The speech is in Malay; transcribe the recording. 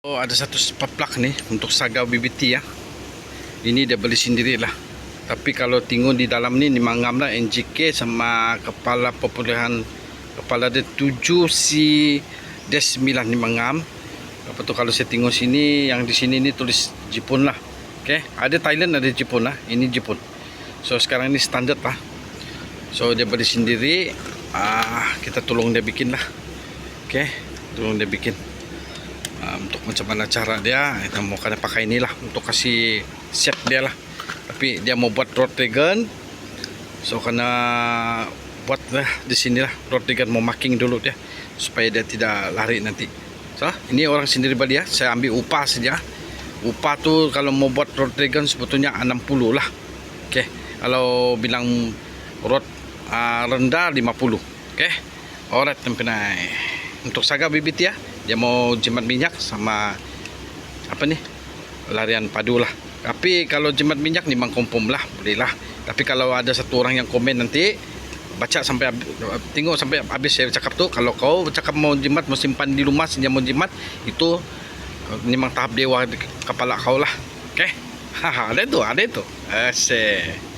Oh, ada satu paplak nih untuk sagau BBT ya. Ini dia beli sendirilah. Tapi kalau tengok di dalam ni mangam lah NJK sama kepala pemulihan kepala dia 7C-9 ni mangam. Apa tu kalau saya tengok sini yang di sini ni tulis Jepun lah. Okey, ada Thailand ada Jepun lah. Ini Jepun. So sekarang ni standard lah. So dia beli sendiri. Kita tolong dia bikin lah. Okey, tolong dia bikin. Untuk macam mana cara dia, kita mau kena pakai inilah untuk kasih set dia lah. Tapi dia mau buat rod dragon, so kena buat lah di sini lah rod dragon, mau marking dulu dia supaya dia tidak lari nanti. So ini orang sendiri beli ya, saya ambil upah saja. Upah tu kalau mau buat rod dragon sebetulnya 60 lah. Okey, kalau bilang rod rendah 50. Okey, alright tempenai. Untuk saga bibit ya, dia mau jimat minyak sama apa nih larian padu lah. Tapi kalau jimat minyak ni memang kompom lah, boleh lah. Tapi kalau ada satu orang yang komen nanti baca sampai tengok sampai habis saya cakap tu, kalau kau cakap mau jimat, mau simpan di rumah saja mau jimat, itu memang tahap dewa di kepala kau lah. Okey, ada itu asyik.